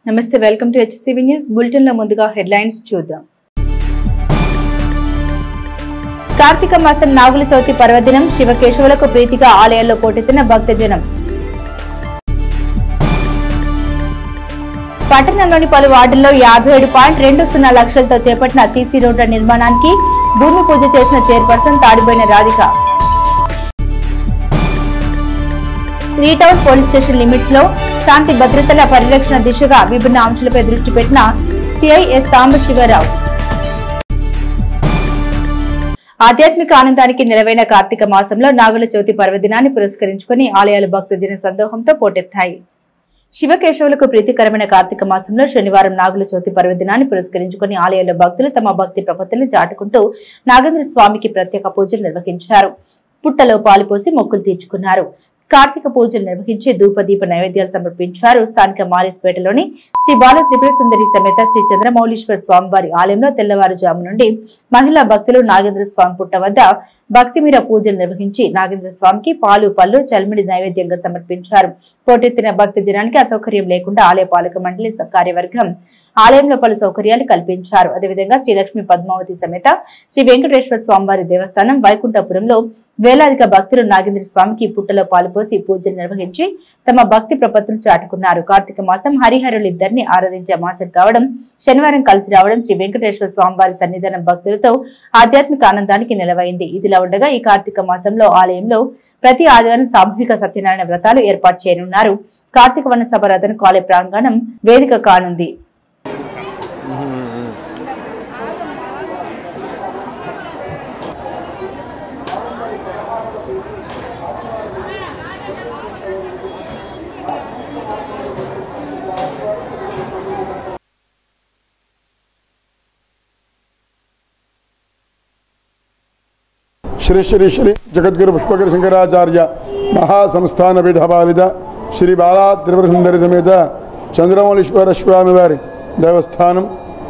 నమస్తే welcome to HCV news bulletin లో ముందుగా హెడ్లైన్స్ చూద్దాం. కార్తీక మాసం నాగుల చవితి పర్వదినం శివకేశవులకు ప్రీతిగా ఆలయాల్లో పోటెత్తిన భక్తజనం. పట్టణంలోని పలు వార్డుల్లో 57.20 లక్షలతో చేపట్టిన సీసీ రోడ్ల నిర్మాణానికి భూమి పూజ చేసిన చైర్పర్సన్ తాడిబోయిన రాధిక. రీటౌన్ పోలీస్ స్టేషన్ లిమిట్స్ లో శాంతి భద్రతల పరిరక్షణ దిశగా విభిన్న అంశాలపై దృష్టి పెట్టిన సిఐఎస్ సాంబశివరావు. ఆధ్యాత్మిక ఆనందానికి నెలవైన కార్తీక మాసంలో నాగుల చవితి పర్వదినాన్ని పురస్కరించుకుని ఆలయాలు భక్తజన సందోహంతో పోటెత్తాయి. శివకేశవులకు ప్రీతికరమైన కార్తీక మాసంలో శనివారం నాగుల చవితి పర్వదినాన్ని పురస్కరించుకుని ఆలయాల్లో భక్తులు తమ భక్తి ప్రపత్తులను చాటుకుంటూ నాగేంద్ర స్వామికి ప్రత్యేక పూజలు నిర్వహించారు. పుట్టలో పాలు పోసి మొక్కులు తీర్చుకున్నారు. కార్తీక పూజలు నిర్వహించి ధూపదీప నైవేద్యాలు సమర్పించారు. స్థానిక మాలిస్పేటలోని శ్రీ బాల త్రిపుర సుందరి సమేత శ్రీ చంద్రమౌళీశ్వర స్వామివారి ఆలయంలో తెల్లవారుజాము నుండి మహిళా భక్తులు నాగేంద్ర స్వామి పుట్ట వద్ద భక్తిమీర పూజలు నిర్వహించి నాగేంద్ర స్వామికి పాలు పళ్ళు చల్మిడి నైవేద్యంగా సమర్పించారు. పోటెత్తిన భక్త జనానికి అసౌకర్యం లేకుండా ఆలయ పాలక మండలి కార్యవర్గం ఆలయంలో పలు సౌకర్యాలు కల్పించారు. అదేవిధంగా శ్రీలక్ష్మి పద్మావతి సమేత శ్రీ వెంకటేశ్వర స్వామివారి దేవస్థానం వైకుంఠపురంలో వేలాదిగా భక్తులు నాగేంద్ర స్వామికి పుట్టలో పాలు పోసి పూజలు నిర్వహించి తమ భక్తి ప్రపత్తులు చాటుకున్నారు. కార్తీక మాసం హరిహరులిద్దరిని ఆరాధించే మాసం కావడం, శనివారం కలిసి రావడం శ్రీ వెంకటేశ్వర స్వామివారి సన్నిధానం భక్తులతో ఆధ్యాత్మిక ఆనందానికి నిలవైంది. ఇదిలా ఉండగా ఈ కార్తీక మాసంలో ఆలయంలో ప్రతి ఆదివారం సామూహిక సత్యనారాయణ వ్రతాలు ఏర్పాటు చేయనున్నారు. కార్తీక వన సభ రథనకు ఆలయ ప్రాంగణం వేదిక కానుంది. श्री श्री श्री जगद्गुरु पुष्पगिरि शंकराचार्य महासंस्थान पीठपालित श्री बाला त्रिपुर सुंदरी समेत चंद्रमौलीश्वर स्वामी वारी देवस्थानं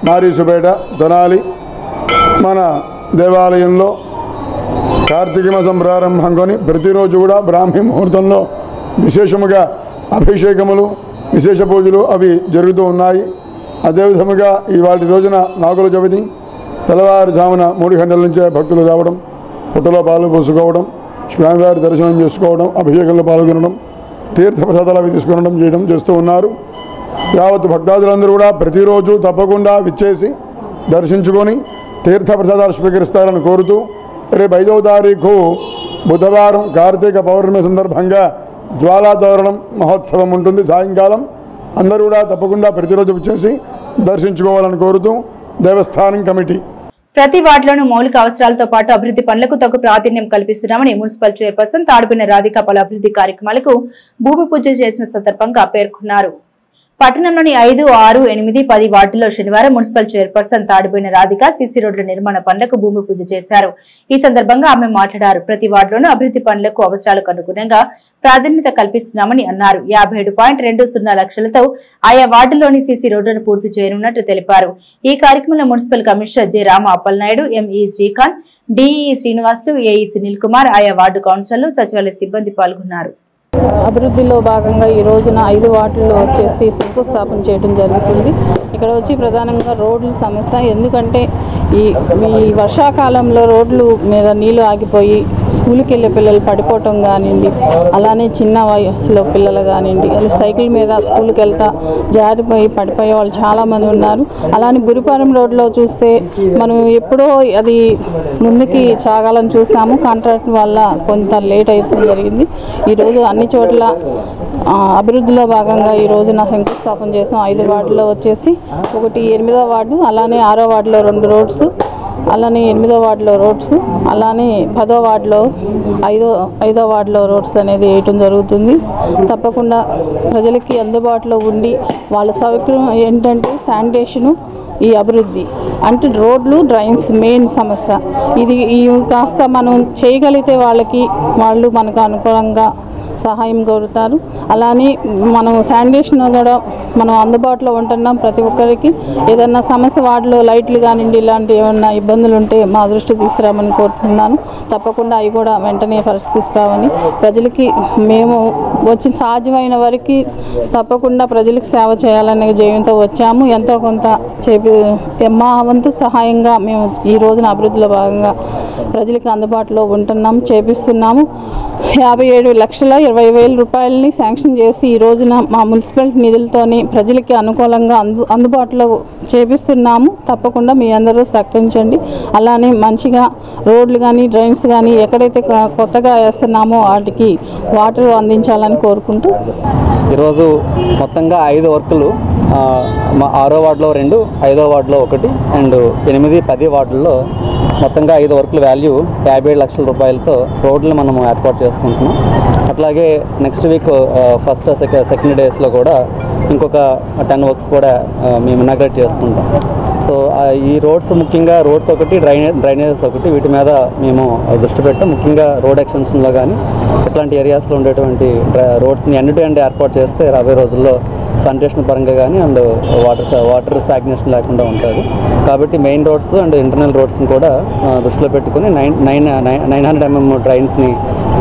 नारीसुपेट दनाली मन देवालయంలో కార్తీక మాసం ప్రారంభంకొని ప్రతిరోజు కూడా బ్రాహ్మీ ముహూర్తంలో విశేషముగా అభిషేకములు విశేష పూజలు అవి జరుగుతూ ఉన్నాయి. అదేవిధముగా ఇవాటి రోజున నాగుల చవితి తెల్లవారుజామున 3 గంటల నుంచే భక్తులు రావడం, పుట్టలో పాలు పోసుకోవడం, స్వామివారి దర్శనం చేసుకోవడం, అభిషేకంలో పాల్గొనడం, తీర్థప్రసాదాలు అవి తీసుకునడం చేస్తూ ఉన్నారు. యావత్ భక్తాదులందరూ కూడా ప్రతిరోజు తప్పకుండా విచ్చేసి దర్శించుకొని తీర్థప్రసాదాలు స్వీకరిస్తారని కోరుతూ రేపు 5వ తారీఖు బుధవారం కార్తీక పౌర్ణమి సందర్భంగా జ్వాలాతోరణం మహోత్సవం ఉంటుంది. సాయంకాలం అందరూ కూడా తప్పకుండా ప్రతిరోజు విచ్చేసి దర్శించుకోవాలని కోరుతూ దేవస్థానం కమిటీ ప్రతి వార్డులోనూ మౌలిక అవసరాలతో పాటు అభివృద్ధి పనులకు తగు ప్రాధాన్యం కల్పిస్తున్నామని మున్సిపల్ చైర్పర్సన్ తాడిబోయిన రాధిక పలు అభివృద్ధి కార్యక్రమాలకు భూమి పూజ చేసిన సందర్భంగా పేర్కొన్నారు. పట్టణంలోని 5, 6, 8, 10 వార్డుల్లో శనివారం municipal chairperson Tadiboyina Radhika CC రోడ్ల నిర్మాణ పనులకు భూమి పూజ చేశారు. ఈ సందర్భంగా ఆమె మాట్లాడారు. ప్రతి వార్డులోనూ అభివృద్ధి పనులకు అవసరాలకు అనుగుణంగా ప్రాధాన్యత కల్పిస్తున్నామని అన్నారు. 57.20 లక్షలతో ఆయా వార్డుల్లోని సీసీ రోడ్లను పూర్తి చేయనున్నట్లు తెలిపారు. ఈ కార్యక్రమంలో municipal commissioner J Rama Appalanaidu, ME Srikanth, DE Srinivasulu, AE Sunil Kumar, ఆయా వార్డు కౌన్సిలర్లు, సచివాలయ సిబ్బంది పాల్గొన్నారు. అభివృద్ధిలో భాగంగా ఈ రోజున 5 వార్డుల్లో వచ్చేసి శంకుస్థాపన చేయడం జరుగుతుంది. ఇక్కడ వచ్చి ప్రధానంగా రోడ్ల సమస్య. ఎందుకంటే ఈ వర్షాకాలంలో రోడ్లు మీద నీళ్లు ఆగిపోయి స్కూల్కి వెళ్ళే పిల్లలు పడిపోవటం కానివ్వండి, అలానే చిన్న వయసులో పిల్లలు కానివ్వండి, సైకిల్ మీద స్కూల్కి వెళ్తా జారిపోయి పడిపోయే వాళ్ళు చాలామంది ఉన్నారు. అలానే బురిపాలెం రోడ్లో చూస్తే మనం ఎప్పుడో అది ముందుకి సాగాలని చూసాము. కాంట్రాక్ట్ వల్ల కొంత లేట్ అయితే జరిగింది. ఈరోజు అన్ని చోట్ల అభివృద్ధిలో భాగంగా ఈ రోజున శంకుస్థాపన చేసాం. 5 వార్డులో వచ్చేసి ఒకటి 8వ వార్డు, అలానే 6వ వార్డులో 2 రోడ్స్, అలానే 8వ వార్డులో రోడ్స్, అలానే 10వ వార్డులో 5వ వార్డులో రోడ్స్ అనేది వేయటం జరుగుతుంది. తప్పకుండా ప్రజలకి అందుబాటులో ఉండి వాళ్ళ సౌకర్యం ఏంటంటే శానిటేషను, ఈ అభివృద్ధి అంటే రోడ్లు, డ్రైన్స్ మెయిన్ సమస్య. ఇది కాస్త మనం చేయగలిగితే వాళ్ళు మనకు అనుకూలంగా సహాయం కోరుతారు. అలానే మనం శానిటేషన్ కూడా మనం అందుబాటులో ఉంటున్నాం. ప్రతి ఒక్కరికి ఏదన్నా సమస్య వార్డులో లైట్లు కానివ్వండి ఇలాంటి ఏమన్నా ఇబ్బందులు ఉంటే మా దృష్టికి తీసుకురామని కోరుతున్నాను. తప్పకుండా అవి కూడా వెంటనే పరిష్కరిస్తామని ప్రజలకి మేము వచ్చి సాధ్యమైన వరకు తప్పకుండా ప్రజలకు సేవ చేయాలనే జయంతో వచ్చాము. ఎంతో కొంత మా వంతు సహాయంగా మేము ఈ రోజున అభివృద్ధిలో భాగంగా ప్రజలకు అందుబాటులో ఉంటున్నాము, చేపిస్తున్నాము. 57,20,000 రూపాయలని శాంక్షన్ చేసి ఈ రోజున మా మున్సిపాలిటీ నిధులతోని ప్రజలకి అనుకూలంగా అందుబాటులో చేపిస్తున్నాము. తప్పకుండా మీ అందరూ సహకరించండి. అలానే మంచిగా రోడ్లు కానీ డ్రైన్స్ కానీ ఎక్కడైతే కొత్తగా వేస్తున్నామో వాటికి వాటర్ అందించాలని కోరుకుంటూ ఈరోజు మొత్తంగా 5 వర్కులు మా 6వ వార్డులో 2, 5వ వార్డులో 1 అండ్ 8, 10 వార్డుల్లో మొత్తంగా 5 వర్కుల వాల్యూ 57 లక్షల రూపాయలతో రోడ్లు మనం ఏర్పాటు చేసుకుంటున్నాం. అట్లాగే నెక్స్ట్ వీక్ ఫస్ట్ సెకండ్ డేస్లో కూడా ఇంకొక 10 వర్క్స్ కూడా మేము ఇనాగ్రేట్ చేసుకుంటాం. సో ఈ రోడ్స్ ముఖ్యంగా రోడ్స్ ఒకటి డ్రైనేజెస్ ఒకటి వీటి మీద మేము దృష్టి పెట్టాం. ముఖ్యంగా రోడ్ ఎక్స్టెన్షన్లో కానీ ఇట్లాంటి ఏరియాస్లో ఉండేటువంటి రోడ్స్ని ఎండ్ టు ఎండ్ ఏర్పాటు చేస్తే రాబోయే రోజుల్లో శానిటేషన్ పరంగా కానీ అండ్ వాటర్ స్టాగ్నేషన్ లేకుండా ఉంటుంది. కాబట్టి మెయిన్ రోడ్స్ అండ్ ఇంటర్నల్ రోడ్స్ని కూడా దృష్టిలో పెట్టుకుని 900 mm ట్రైన్స్ని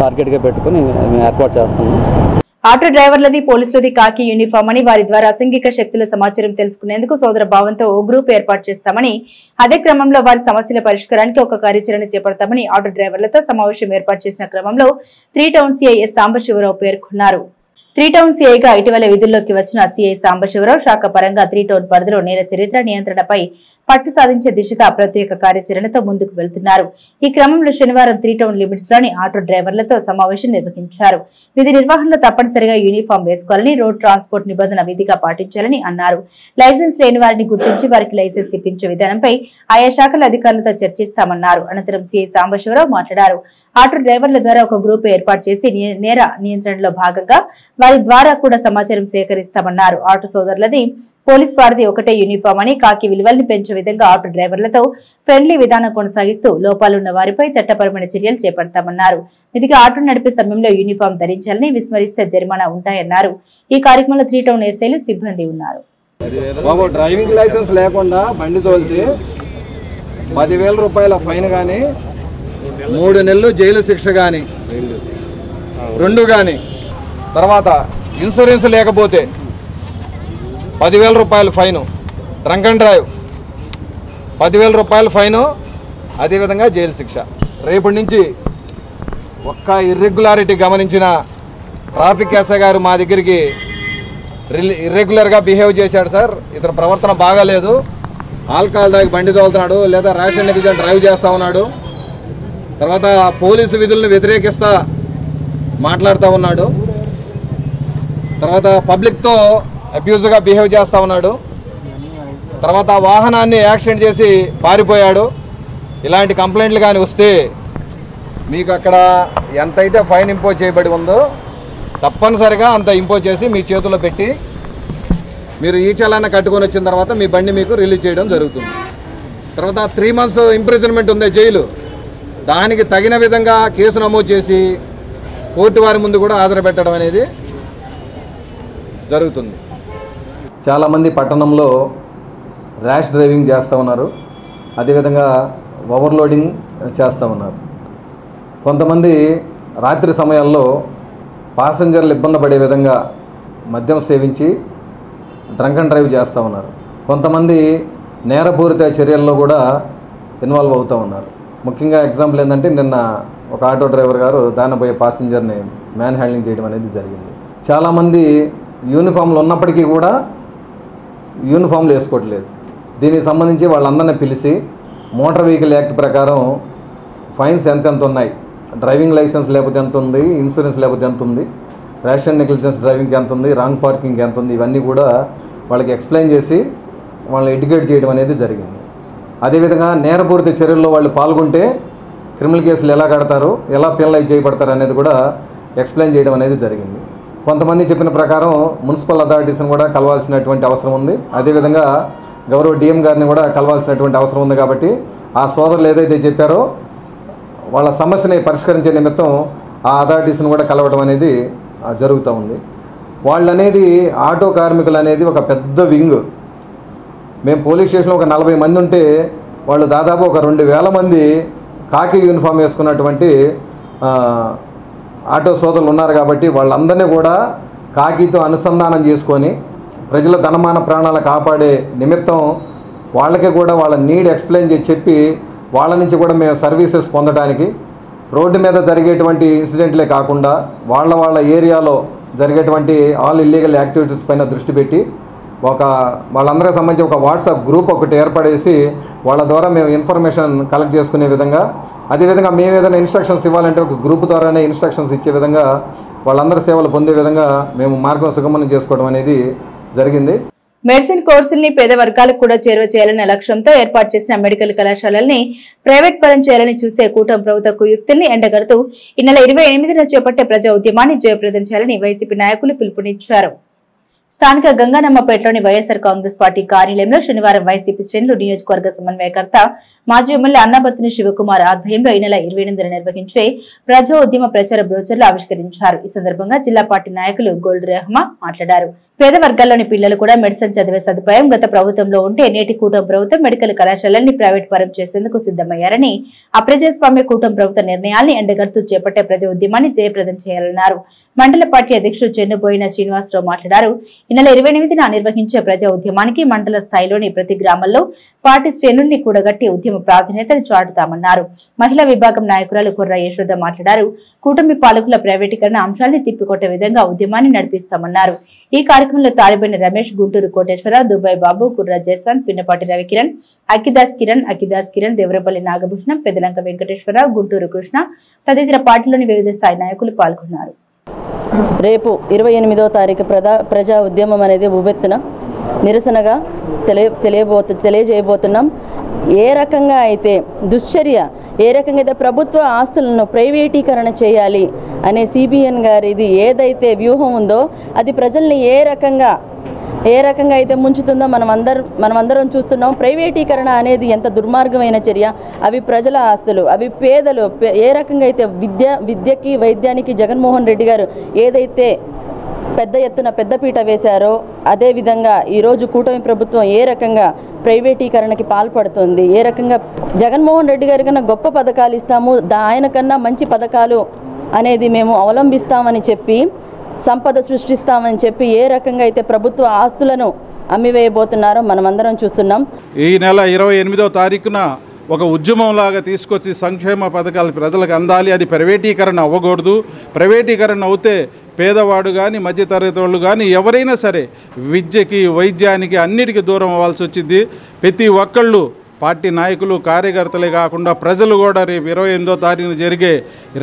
టార్గెట్గా పెట్టుకుని మేము ఏర్పాటు చేస్తున్నాం. ఆటో డ్రైవర్లది పోలీసులది కాకి యూనిఫామ్ అని వారి ద్వారా అసాంఘిక శక్తుల సమాచారం తెలుసుకునేందుకు సోదర భావంతో ఓ గ్రూప్ ఏర్పాటు చేస్తామని, అదే క్రమంలో వారి సమస్యల పరిష్కారానికి ఒక కార్యాచరణ చేపడతామని ఆటో డ్రైవర్లతో సమావేశం ఏర్పాటు చేసిన క్రమంలో 3 టౌన్ సిఐ ఎస్ సాంబశివరావు పేర్కొన్నారు. 3 టౌన్ సిఐగా ఇటీవల విధుల్లోకి వచ్చిన సిఐ సాంబశివరావు శాఖ పరంగా 3 టౌన్ పరిధిలో నేర చరిత్ర నియంత్రణపై పట్టు సాధించే దిశగా ప్రత్యేక కార్యాచరణతో ముందుకు వెళ్తున్నారు. ఈ క్రమంలో శనివారం 3 టౌన్ లిమిట్స్ లోని ఆటో డ్రైవర్లతో సమావేశం నిర్వహించారు. విధి నిర్వహణలో తప్పనిసరిగా యూనిఫామ్ వేసుకోవాలని, రోడ్ ట్రాన్స్పోర్ట్ నిబంధన విధిగా పాటించాలని అన్నారు. లైసెన్స్ లేని వారిని గుర్తించి వారికి లైసెన్స్ ఇప్పించే విధానంపై ఆయా శాఖల అధికారులతో చర్చిస్తామన్నారు. అనంతరం సిఐ సాంబశివరావు మాట్లాడారు. ఆటో డ్రైవర్ల ద్వారా ఒక గ్రూప్ ఏర్పాటు చేసి నేర నియంత్రణలో భాగంగా వారి ద్వారా కూడా సమాచారం సేకరిస్తామన్నారు. ఆటో సోదరులది పోలీస్ వారిది ఒకటే యూనిఫామ్ అని, కాకి విలువల్ని పెంచే విధంగా ఆటో డ్రైవర్లతో ఫ్రెండ్లీ విధానం కొనసాగిస్తూ లోపాలున్న వారిపై చట్టపరమైన చర్యలు చేపడతామన్నారు. విధిగా ఆటో నడిపే సమయంలో యూనిఫామ్ ధరించాలని, విస్మరిస్తే జరిమానా ఉంటాయన్నారు. ఈ కార్యక్రమంలో 3 టౌన్ ఎస్ఐలు సిబ్బంది ఉన్నారు. డ్రైవింగ్ లైసెన్స్ లేకుండా బండి తోలితే 10,000 రూపాయల ఫైన్ కానీ 3 నెలలు జైలు శిక్ష కానీ 2 కానీ, తర్వాత ఇన్సూరెన్స్ లేకపోతే 10,000 రూపాయల ఫైను, డ్రంక్ అండ్ డ్రైవ్ 10,000 రూపాయల ఫైను, అదేవిధంగా జైలు శిక్ష. రేపటి నుంచి ఒక్క ఇర్రెగ్యులారిటీ గమనించిన ట్రాఫిక్ ఎస్ఐ గారు మా దగ్గరికి ఇర్రెగ్యులర్గా బిహేవ్ చేశాడు సార్, ఇతని ప్రవర్తన బాగాలేదు, ఆల్కహాల్ తాగి బండి తోలుతున్నాడు లేదా ర్యాష్ నెగ్లిజెంట్ డ్రైవ్ చేస్తూ ఉన్నాడు, తర్వాత పోలీసు విధులను వ్యతిరేకిస్తా మాట్లాడుతూ ఉన్నాడు, తర్వాత పబ్లిక్తో అబ్యూజ్గా బిహేవ్ చేస్తూ ఉన్నాడు, తర్వాత వాహనాన్ని యాక్సిడెంట్ చేసి పారిపోయాడు. ఇలాంటి కంప్లైంట్లు కానీ వస్తే మీకు అక్కడ ఎంతైతే ఫైన్ ఇంపోజ్ చేయబడి ఉందో తప్పనిసరిగా అంత ఇంపోజ్ చేసి మీ చేతుల్లో పెట్టి మీరు ఈ చలాన్ని కట్టుకొని వచ్చిన తర్వాత మీ బండి మీకు రిలీజ్ చేయడం జరుగుతుంది. తర్వాత 3 months ఇంప్రిజన్మెంట్ ఉంది జైలు, దానికి తగిన విధంగా కేసు నమోదు చేసి కోర్టు వారి ముందు కూడా హాజరుపెట్టడం అనేది జరుగుతుంది. చాలామంది పట్టణంలో ర్యాష్ డ్రైవింగ్ చేస్తూ ఉన్నారు, అదేవిధంగా ఓవర్లోడింగ్ చేస్తూ ఉన్నారు. కొంతమంది రాత్రి సమయాల్లో పాసెంజర్లు ఇబ్బంది పడే విధంగా మద్యం సేవించి డ్రంక్ అండ్ డ్రైవ్ చేస్తూ ఉన్నారు. కొంతమంది నేరపూరిత చర్యల్లో కూడా ఇన్వాల్వ్ అవుతూ ఉన్నారు. ముఖ్యంగా ఎగ్జాంపుల్ ఏంటంటే నిన్న ఒక ఆటో డ్రైవర్ గారు దానిపోయే పాసెంజర్ని మ్యాన్ హ్యాండ్లింగ్ చేయడం అనేది జరిగింది. చాలామంది యూనిఫామ్లు ఉన్నప్పటికీ కూడా యూనిఫామ్లు వేసుకోవట్లేదు. దీనికి సంబంధించి వాళ్ళందరినీ పిలిచి మోటార్ వెహికల్ యాక్ట్ ప్రకారం ఫైన్స్ ఎంతెంత ఉన్నాయి, డ్రైవింగ్ లైసెన్స్ లేకపోతే ఎంత ఉంది, ఇన్సూరెన్స్ లేకపోతే ఎంత ఉంది, ర్యాష్ అండ్ నెగ్లిజెన్స్ డ్రైవింగ్కి ఎంత ఉంది, రాంగ్ పార్కింగ్కి ఎంత ఉంది, ఇవన్నీ కూడా వాళ్ళకి ఎక్స్ప్లెయిన్ చేసి వాళ్ళని ఎడ్యుకేట్ చేయడం అనేది జరిగింది. అదేవిధంగా నేరపూరిత చర్యల్లో వాళ్ళు పాల్గొంటే క్రిమినల్ కేసులు ఎలా కడతారు, ఎలా పెనలైజ్ చేయబడతారు అనేది కూడా ఎక్స్ప్లెయిన్ చేయడం అనేది జరిగింది. కొంతమంది చెప్పిన ప్రకారం మున్సిపల్ అథారిటీస్ని కూడా కలవాల్సినటువంటి అవసరం ఉంది. అదేవిధంగా గౌరవ డిఎం గారిని కూడా కలవాల్సినటువంటి అవసరం ఉంది. కాబట్టి ఆ సోదరులు ఏదైతే చెప్పారో వాళ్ళ సమస్యని పరిష్కరించే నిమిత్తం ఆ అథారిటీస్ని కూడా కలవడం అనేది జరుగుతూ ఉంది. వాళ్ళు అనేది ఆటో కార్మికులు అనేది ఒక పెద్ద వింగ్. మేము పోలీస్ స్టేషన్లో ఒక 40 మంది ఉంటే వాళ్ళు దాదాపు ఒక 2000 మంది కాకి యూనిఫామ్ వేసుకున్నటువంటి ఆటో సోదరులు ఉన్నారు. కాబట్టి వాళ్ళందరినీ కూడా కాకితో అనుసంధానం చేసుకొని ప్రజల ధనమాన ప్రాణాలు కాపాడే నిమిత్తం వాళ్ళకి కూడా వాళ్ళ నీడ్ ఎక్స్ప్లెయిన్ చేసి చెప్పి వాళ్ళ నుంచి కూడా మేము సర్వీసెస్ పొందడానికి రోడ్డు మీద జరిగేటువంటి ఇన్సిడెంట్లే కాకుండా వాళ్ళ ఏరియాలో జరిగేటువంటి ఆల్ ఇల్లీగల్ యాక్టివిటీస్ పైన దృష్టి పెట్టి వాళ్ళందరికీ సంబంధించి ఒక వాట్సాప్ గ్రూప్ ఒకటి ఏర్పడేసి వాళ్ళ ద్వారా మేము ఇన్ఫర్మేషన్ కలెక్ట్ చేసుకునే విధంగా, అదేవిధంగా మేము ఏదైనా ఇన్స్ట్రక్షన్స్ ఇవ్వాలంటే ఒక గ్రూప్ ద్వారానే ఇన్స్ట్రక్షన్స్ ఇచ్చే విధంగా వాళ్ళందరి సేవలు పొందే విధంగా మేము మార్గం సుగమనం చేసుకోవడం అనేది జరిగింది. మెడిసిన్ కోర్సుల్ని పేద వర్గాలకు కూడా చేరువ చేయాలనే లక్ష్యంతో ఏర్పాటు చేసిన మెడికల్ కళాశాలల్ని ప్రైవేట్ పరం చేయాలని చూసే కూటమి ప్రభుత్వ కుయుక్తుల్ని ఎండగడుతూ ఈ నెల 28న చేపట్టే ప్రజా ఉద్యమాన్ని జయప్రదం చేయాలని వైసీపీ నాయకులు పిలుపునిచ్చారు. స్థానిక గంగానమ్మపేటలోని వైఎస్ఆర్ కాంగ్రెస్ పార్టీ కార్యాలయంలో శనివారం వైసీపీ శ్రేణులు నియోజకవర్గ సమన్వయకర్త మాజీ ఎమ్మెల్యే అన్నబత్తుని శివకుమార్ ఆధ్వర్యంలో ఈ నెల 28న నిర్వహించే ప్రజా ఉద్యమ ప్రచార బ్రోచర్లు ఆవిష్కరించారు. ఈ సందర్భంగా జిల్లా పార్టీ నాయకులు గోల్డ్ రెహమా మాట్లాడారు. పేద వర్గాల్లోని పిల్లలు కూడా మెడిసిన్ చదివే సదుపాయం గత ప్రభుత్వంలో ఉంటే నేటి కూటమి ప్రభుత్వం మెడికల్ కళాశాలల్ని ప్రైవేట్ పరం చేసేందుకు సిద్దమయ్యారని, అప్రజాస్వామ్య కూటమి ప్రభుత్వ నిర్ణయాల్ని ఎండగడుతూ చేపట్టే ప్రజా ఉద్యమాన్ని జయప్రదం చేయాలన్నారు. మండల పార్టీ అధ్యక్షుడు చెన్నుబోయిన శ్రీనివాసరావు మాట్లాడారు. ఈ నెల 28న నిర్వహించే ప్రజా ఉద్యమానికి మండల స్థాయిలోని ప్రతి గ్రామంలో పార్టీ శ్రేణుల్ని కూడగట్టి ఉద్యమ ప్రాధాన్యతను చాటుతామన్నారు. మహిళా విభాగం నాయకురాలు కుర్ర యశోద మాట్లాడారు. కూటమి పాలకుల ప్రైవేటీకరణ అంశాన్ని తిప్పికొట్టే విధంగా ఉద్యమాన్ని నడిపిస్తామన్నారు. ఈ కార్యక్రమంలో తాడిబెని రమేష్, గుంటూరు కోటేశ్వర, దుబాయ్ బాబు, కుర్ర జయస్వంత్, పిన్నపాటి రవికిరణ్, అక్కిదాస్ కిరణ్, దేవరపల్లి నాగభూషణం, పెదలంక వెంకటేశ్వర, గుంటూరు కృష్ణ తదితర పార్టీలోని వివిధ స్థాయి నాయకులు పాల్గొన్నారు. రేపు 28వ తారీఖు ప్రజా ఉద్యమం అనేది ఉవ్వెత్తున నిరసనగా తెలియజేయబోతున్నాం. ఏ రకంగా అయితే దుశ్చర్య, ఏ రకంగా అయితే ప్రభుత్వ ఆస్తులను ప్రైవేటీకరణ చేయాలి అనే సిబిఎన్ గారిది ఏదైతే వ్యూహం ఉందో అది ప్రజల్ని ఏ రకంగా అయితే ముంచుతుందో మనమందరం చూస్తున్నాం. ప్రైవేటీకరణ అనేది ఎంత దుర్మార్గమైన చర్య. అవి ప్రజల ఆస్తులు, అవి పేదలు ఏ రకంగా అయితే విద్యకి వైద్యానికి జగన్మోహన్ రెడ్డి గారు ఏదైతే పెద్ద ఎత్తున పెద్దపీట వేశారో అదేవిధంగా ఈరోజు కూటమి ప్రభుత్వం ఏ రకంగా ప్రైవేటీకరణకి పాల్పడుతుంది, ఏ రకంగా జగన్మోహన్ రెడ్డి గారి కన్నా గొప్ప పథకాలు ఇస్తాము, ఆయన కన్నా మంచి పథకాలు అనేది మేము అవలంబిస్తామని చెప్పి, సంపద సృష్టిస్తామని చెప్పి ఏ రకంగా అయితే ప్రభుత్వ ఆస్తులను అమ్మివేయబోతున్నారో మనమందరం చూస్తున్నాం. ఈ నెల 28వ తారీఖున ఒక ఉద్యమంలాగా తీసుకొచ్చి సంక్షేమ పథకాలు ప్రజలకు అందాలి. అది ప్రైవేటీకరణ అవ్వకూడదు. ప్రైవేటీకరణ అవుతే పేదవాడు కానీ మధ్యతరగతి వాళ్ళు కానీ ఎవరైనా సరే విద్యకి, వైద్యానికి అన్నిటికీ దూరం అవ్వాల్సి వచ్చింది. ప్రతి ఒక్కళ్ళు పార్టీ నాయకులు, కార్యకర్తలే కాకుండా ప్రజలు కూడా రేపు 28వ తారీఖున జరిగే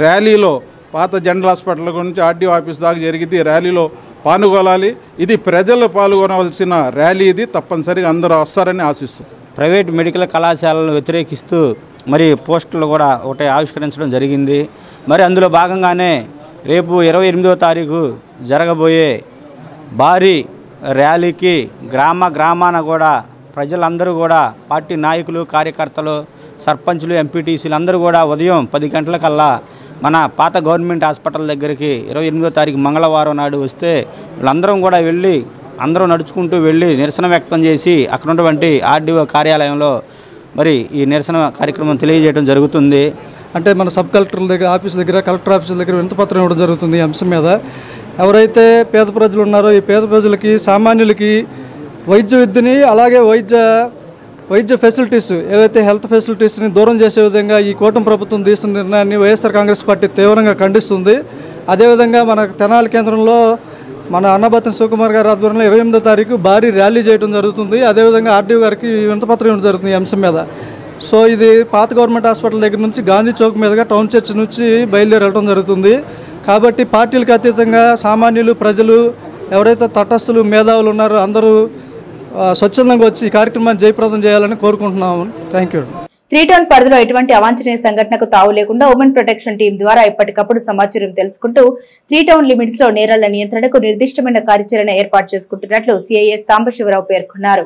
ర్యాలీలో పాత జనరల్ హాస్పిటల్ గురించి ఆర్డీఓ ఆఫీస్ దాకా జరిగింది. ర్యాలీలో పాల్గొనాలి. ఇది ప్రజలు పాల్గొనవలసిన ర్యాలీ. ఇది తప్పనిసరిగా అందరూ వస్తారని ఆశిస్తున్నాం. ప్రైవేట్ మెడికల్ కళాశాలను వ్యతిరేకిస్తూ మరి పోస్టులు కూడా ఒకటి ఆవిష్కరించడం జరిగింది. మరి అందులో భాగంగానే రేపు 28వ తారీఖు జరగబోయే భారీ ర్యాలీకి గ్రామాన కూడా ప్రజలందరూ కూడా పార్టీ నాయకులు, కార్యకర్తలు, సర్పంచులు, ఎంపీటీసీలు అందరూ కూడా ఉదయం 10 గంటలకల్లా మన పాత గవర్నమెంట్ హాస్పిటల్ దగ్గరికి 28వ తారీఖు మంగళవారం నాడు వస్తే వీళ్ళందరం కూడా వెళ్ళి అందరూ నడుచుకుంటూ వెళ్ళి నిరసన వ్యక్తం చేసి అక్కడ ఉన్నటువంటి ఆర్డీఓ కార్యాలయంలో మరి ఈ నిరసన కార్యక్రమం తెలియజేయడం జరుగుతుంది. అంటే మన సబ్ కలెక్టర్ దగ్గర ఆఫీస్ దగ్గర, కలెక్టర్ ఆఫీస్ దగ్గర వినతిపత్రం ఇవ్వడం జరుగుతుంది. ఈ అంశం మీద ఎవరైతే పేద ప్రజలు ఉన్నారో ఈ పేద ప్రజలకి, సామాన్యులకి వైద్య విద్యని అలాగే వైద్య ఫెసిలిటీస్ ఏవైతే హెల్త్ ఫెసిలిటీస్ని దూరం చేసే విధంగా ఈ కూటమి ప్రభుత్వం తీసుకున్న నిర్ణయాన్ని వైఎస్ఆర్ కాంగ్రెస్ పార్టీ తీవ్రంగా ఖండిస్తుంది. అదేవిధంగా మన తెనాలి కేంద్రంలో మన అన్నబత్తుని శివకుమార్ గారి ఆధ్వర్యంలో 28వ తారీఖు భారీ ర్యాలీ చేయడం జరుగుతుంది. అదేవిధంగా ఆర్డీఓ గారికి వినతిపత్రం ఇవ్వడం జరుగుతుంది ఈ అంశం మీద. సో ఇది పాత గవర్నమెంట్ హాస్పిటల్ దగ్గర నుంచి గాంధీ చౌక్ మీదుగా టౌన్ చర్చ్ నుంచి బయలుదేరి వెళ్ళడం జరుగుతుంది. కాబట్టి పార్టీలకు అతీతంగా సామాన్యులు, ప్రజలు ఎవరైతే తటస్థులు, మేధావులు ఉన్నారో అందరూ స్వచ్ఛందంగా వచ్చి ఈ కార్యక్రమాన్ని జయప్రదం చేయాలని కోరుకుంటున్నాము. Thank you. 3 టౌన్ పరిధిలో ఎటువంటి అవాంఛనీయ సంఘటనకు తావు లేకుండా ఉమెన్ ప్రొటెక్షన్ టీం ద్వారా ఎప్పటికప్పుడు సమాచారం తెలుసుకుంటూ 3 టౌన్ లిమిట్స్ లో నేరాల నియంత్రణకు నిర్దిష్టమైన కార్యాచరణ ఏర్పాటు చేసుకుంటున్నట్లు సిఐఎస్ సాంబశివరావు పేర్కొన్నారు.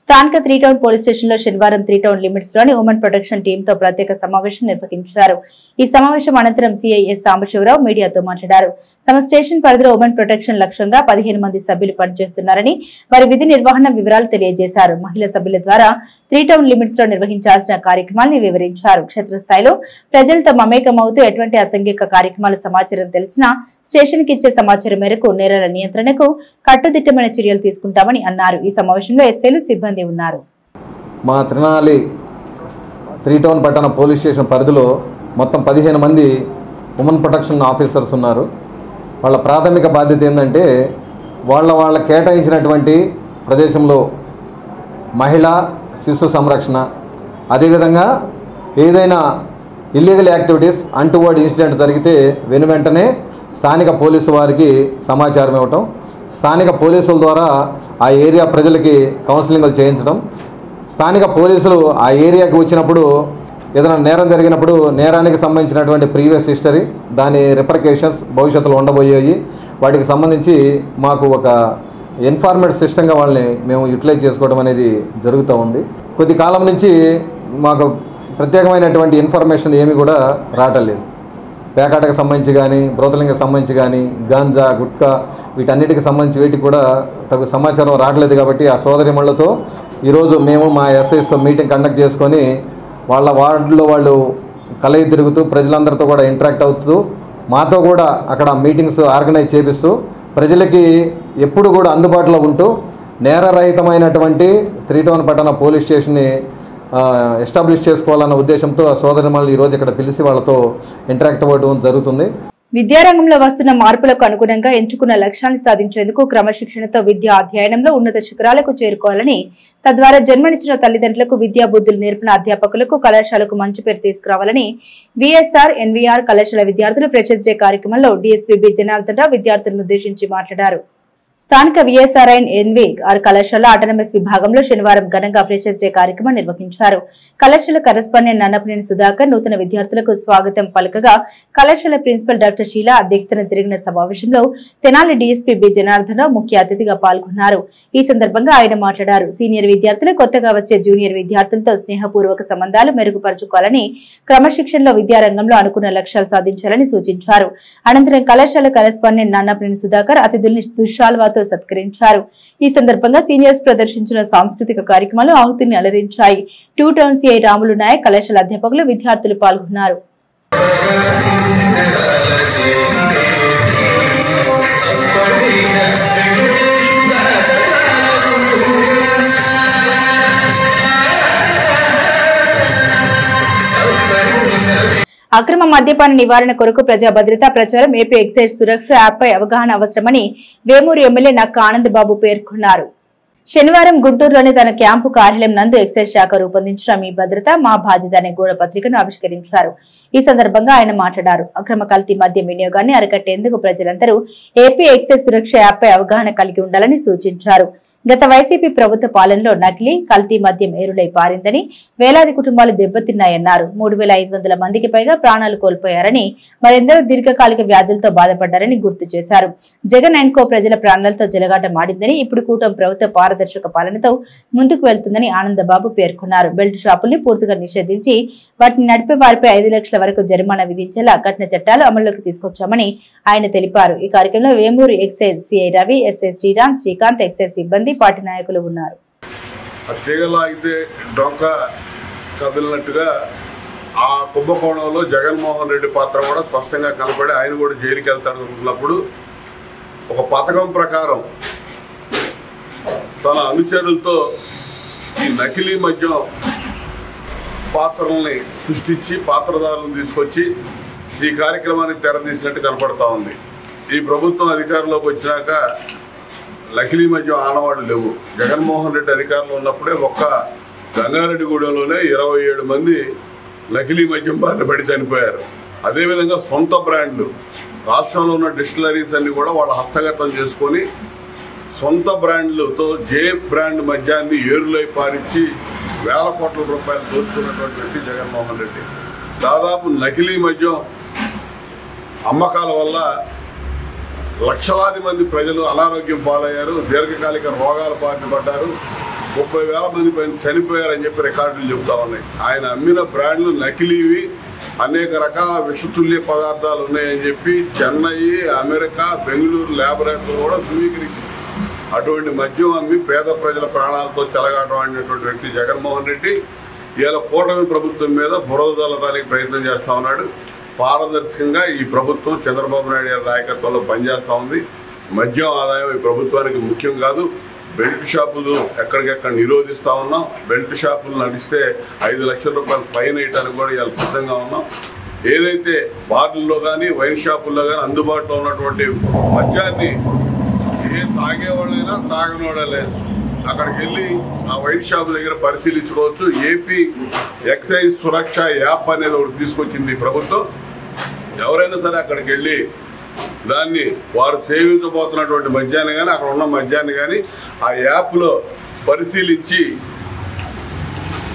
స్థానిక 3 టౌన్ పోలీస్ స్టేషన్లో శనివారం 3 టౌన్ లిమిట్స్ లోని ఉమెన్ ప్రొటెక్షన్ టీంతో ప్రత్యేక సమావేశం నిర్వహించారు. ఈ సమావేశం అనంతరం సిఐఎస్ సాంబశివరావు మీడియాతో మాట్లాడారు. తమ స్టేషన్ పరిధిలో ఉమెన్ ప్రొటెక్షన్ లక్ష్యంగా 15 మంది సభ్యులు పనిచేస్తున్నారని వారి విధి నిర్వహణ వివరాలు తెలియజేశారు. మహిళా సభ్యుల ద్వారా 3 టౌన్ లిమిట్స్ లో నిర్వహించాల్సిన కార్యక్రమాలను వివరించారు. క్షేత్రస్థాయిలో ప్రజలతో మమేకమవుతూ ఎటువంటి అసంఘిక కార్యక్రమాల సమాచారం తెలిసినా స్టేషన్ కి ఇచ్చే సమాచారం మేరకు నేరాల నియంత్రణకు కట్టుదిట్టమైన చర్యలు తీసుకుంటామని అన్నారు. ఈ సమావేశంలో ఎస్ఐలు సిబ్బంది ఉన్నారు. మా తిరణాలి 3 టౌన్ పట్టణ పోలీస్ స్టేషన్ పరిధిలో మొత్తం 15 మంది ఉమెన్ ప్రొటెక్షన్ ఆఫీసర్స్ ఉన్నారు. వాళ్ళ ప్రాథమిక బాధ్యత ఏంటంటే వాళ్ళ కేటాయించినటువంటి ప్రదేశంలో మహిళా శిశు సంరక్షణ, అదేవిధంగా ఏదైనా ఇల్లీగల్ యాక్టివిటీస్ అన్టువర్డ్ ఇన్సిడెంట్ జరిగితే వెంటనే స్థానిక పోలీసు వారికి సమాచారం ఇవ్వటం, స్థానిక పోలీసుల ద్వారా ఆ ఏరియా ప్రజలకి కౌన్సిలింగ్లు చేయించడం, స్థానిక పోలీసులు ఆ ఏరియాకి వచ్చినప్పుడు ఏదైనా నేరం జరిగినప్పుడు నేరానికి సంబంధించినటువంటి ప్రీవియస్ హిస్టరీ, దాని రిపర్కేషన్స్ భవిష్యత్తులో ఉండబోయేవి, వాటికి సంబంధించి మాకు ఒక ఇన్ఫార్మేట్ సిస్టంగా వాళ్ళని మేము యూటిలైజ్ చేసుకోవడం అనేది జరుగుతూ ఉంది. కొద్ది కాలం నుంచి మాకు ప్రత్యేకమైనటువంటి ఇన్ఫర్మేషన్ ఏమీ కూడా రావటం లేదు. పేకాటకు సంబంధించి కానీ, బ్రోతలింగ్కి సంబంధించి కానీ, గాంజా, గుట్కా వీటన్నిటికి సంబంధించి వీటికి కూడా తగు సమాచారం రావట్లేదు. కాబట్టి ఆ సోదరిమణులతో ఈరోజు మేము మా ఎస్ఐస్తో మీటింగ్ కండక్ట్ చేసుకొని వాళ్ళ వార్డులో వాళ్ళు కలయి తిరుగుతూ ప్రజలందరితో కూడా ఇంటరాక్ట్ అవుతూ మాతో కూడా అక్కడ మీటింగ్స్ ఆర్గనైజ్ చేపిస్తూ ప్రజలకి ఎప్పుడు కూడా అందుబాటులో ఉంటూ నేరరహితమైనటువంటి 3 టౌన్ పట్టణ పోలీస్ స్టేషన్ని ఎస్టాబ్లిష్ చేసుకోవాలన్న ఉద్దేశంతో ఆ సోదరిమణులు ఈరోజు ఇక్కడ పిలిచి వాళ్ళతో ఇంటరాక్ట్ అవ్వడం జరుగుతుంది. విద్యారంగంలో వస్తున్న మార్పులకు అనుగుణంగా ఎంచుకున్న లక్ష్యాన్ని సాధించేందుకు క్రమశిక్షణతో విద్యా అధ్యయనంలో ఉన్నత శిఖరాలకు చేరుకోవాలని, తద్వారా జన్మనిచ్చిన తల్లిదండ్రులకు విద్యా బుద్ధులు నేర్పిన అధ్యాపకులకు, కళాశాలకు మంచి పేరు తీసుకురావాలని విఎస్ఆర్ ఎన్వీఆర్ కళాశాల విద్యార్థులు ఫ్రెషర్స్ డే కార్యక్రమంలో డీఎస్పీ జనార్దన్ రావు విద్యార్థులను ఉద్దేశించి మాట్లాడారు. స్థానిక విఎస్ఆర్ఐన్ ఎన్వీఆర్ కళాశాల ఆటోనమస్ విభాగంలో శనివారం ఘనంగా ఫ్రెషర్స్ డే కార్యక్రమం నిర్వహించారు. కళాశాల కరెస్పాండెంట్ నన్నపనేని సుధాకర్ నూతన విద్యార్థులకు స్వాగతం పలకగా కళాశాల ప్రిన్సిపల్ డాక్టర్ షీలా అధ్యక్షతన జరిగిన సమావేశంలో తెనాలి డీఎస్పీ జనార్దన్ రావు ముఖ్య అతిథిగా పాల్గొన్నారు. ఈ సందర్భంగా ఆయన మాట్లాడారు. సీనియర్ విద్యార్థులు కొత్తగా వచ్చే జూనియర్ విద్యార్థులతో స్నేహపూర్వక సంబంధాలు మెరుగుపరుచుకోవాలని, క్రమశిక్షణలో విద్యారంగంలో అనుకున్న లక్ష్యాలు సాధించాలని సూచించారు. అనంతరం కళాశాల కరెస్పాండెంట్ నన్నపనేని సుధాకర్ అతిథుల్ని దుశ్శాల్వాతో సత్కరించారు. ఈ సందర్భంగా సీనియర్స్ ప్రదర్శించిన సాంస్కృతిక కార్యక్రమాలు ఆహుతిని అలరించాయి. 2 టౌన్ సిఐ రాములు నాయక్, కళాశాల అధ్యాపకులు, విద్యార్థులు పాల్గొన్నారు. అక్రమ మద్యపాన నివారణ కొరకు ప్రజా భద్రతా ప్రచారం, ఏపీ ఎక్సైజ్ సురక్ష యాప్పై అవగాహన అవసరమని వేమూరు ఎమ్మెల్యే నక్క ఆనందబాబు పేర్కొన్నారు. శనివారం గుంటూరులోని తన క్యాంపు కార్యాలయం నందు ఎక్సైజ్ శాఖ రూపొందించిన మీ భద్రత మా బాధ్యత అనే గోడ పత్రికను ఆవిష్కరించారు. ఈ సందర్భంగా ఆయన మాట్లాడారు. అక్రమ కల్తీ మద్యం వినియోగాన్ని అరికట్టేందుకు ప్రజలందరూ ఏపీ ఎక్సైజ్ సురక్ష యాప్పై అవగాహన కలిగి ఉండాలని సూచించారు. గత వైసీపీ ప్రభుత్వ పాలనలో నకిలీ, కల్తీ మద్యం ఏరులై పారిందని, వేలాది కుటుంబాలు దెబ్బతిన్నాయన్నారు. 3500 మందికి పైగా ప్రాణాలు కోల్పోయారని, మరెందరో దీర్ఘకాలిక వ్యాధులతో బాధపడ్డారని గుర్తు చేశారు. జగన్ అండ్ కో ప్రజల ప్రాణాలతో జలగాటం ఆడిందని, ఇప్పుడు కూటమి ప్రభుత్వ పారదర్శక పాలనతో ముందుకు వెళ్తుందని ఆనందబాబు పేర్కొన్నారు. బెల్ట్ షాపుల్ని పూర్తిగా నిషేధించి వాటిని నడిపే వారిపై 5 లక్షల వరకు జరిమానా విధించేలా కఠిన చట్టాలు అమల్లోకి తీసుకొచ్చామని ఆయన తెలిపారు. ఈ కార్యక్రమంలో Vemuru excise CI Ravi, SI Sriram, Srikanth, excise సిబ్బంది, పార్టీ నాయకులు ఉన్నారు. కదిలినట్టుగా ఆ కుంభకోణంలో జగన్మోహన్ రెడ్డి పాత్ర కూడా స్పష్టంగా కనపడి ఆయన కూడా జైలుకి వెళ్తాడనుకున్నప్పుడు ఒక పథకం ప్రకారం తన అనుచరులతో ఈ నకిలీ మద్యం పాత్రల్ని సృష్టించి పాత్రదారులను తీసుకొచ్చి ఈ కార్యక్రమానికి తెరదీసినట్టు కనపడతా ఉంది. ఈ ప్రభుత్వం అధికారంలోకి వచ్చినాక నకిలీ మద్యం ఆనవాళ్ళు లేవు. జగన్మోహన్ రెడ్డి అధికారంలో ఉన్నప్పుడే ఒక్క గంగారెడ్డిగూడెంలోనే 27 మంది నకిలీ మద్యం బారిన పడి చనిపోయారు. అదేవిధంగా సొంత బ్రాండ్లు రాష్ట్రంలో ఉన్న డిస్టిలరీస్ అన్ని కూడా వాళ్ళు హస్తగతం చేసుకొని సొంత బ్రాండ్లతో జే బ్రాండ్ మద్యాన్ని ఏరులై పారించి వేల కోట్ల రూపాయలు దోచుకున్నటువంటి వ్యక్తి జగన్మోహన్ రెడ్డి. దాదాపు నకిలీ మద్యం అమ్మకాల వల్ల లక్షలాది మంది ప్రజలు అనారోగ్యం పాలయ్యారు, దీర్ఘకాలిక రోగాలు బారిన పడ్డారు. 30,000 మంది పైన చనిపోయారని చెప్పి రికార్డులు చెబుతా ఉన్నాయి. ఆయన అమ్మిన బ్రాండ్లు నకిలీవి, అనేక రకాల విషతుల్య పదార్థాలు ఉన్నాయని చెప్పి చెన్నై, అమెరికా, బెంగళూరు ల్యాబొరేటరీలు కూడా ధృవీకరించింది. అటువంటి మద్యం అమ్మి పేద ప్రజల ప్రాణాలతో చెలగాటం వ్యక్తి జగన్మోహన్ రెడ్డి ఇవాళ కూటమి ప్రభుత్వం మీద బురద జల్లడానికి ప్రయత్నం చేస్తూ ఉన్నాడు. పారదర్శకంగా ఈ ప్రభుత్వం చంద్రబాబు నాయుడు గారి నాయకత్వంలో పనిచేస్తూ ఉంది. మద్యం ఆదాయం ఈ ప్రభుత్వానికి ముఖ్యం కాదు. బెల్ట్ షాపులు ఎక్కడికెక్కడ నిరోధిస్తూ ఉన్నాం. బెల్ట్ షాపులు నడిస్తే 5 లక్షల రూపాయలు ఫైన్ వేయడానికి కూడా ఇవాళ సిద్ధంగా ఉన్నాం. ఏదైతే బార్లలో కానీ వైన్ షాపుల్లో కానీ అందుబాటులో ఉన్నటువంటి మద్యాన్ని ఏ తాగేవాళ్ళైనా తాగనోడే లేదు, అక్కడికి వెళ్ళి ఆ వైన్ షాప్ దగ్గర పరిశీలించుకోవచ్చు. ఏపీ ఎక్సైజ్ సురక్ష యాప్ అనేది ఒకటి తీసుకొచ్చింది ప్రభుత్వం. ఎవరైనా సరే అక్కడికి వెళ్ళి దాన్ని వారు సేవించబోతున్నటువంటి మద్యాన్ని కానీ అక్కడ ఉన్న మద్యాన్ని కానీ ఆ యాప్లో పరిశీలించి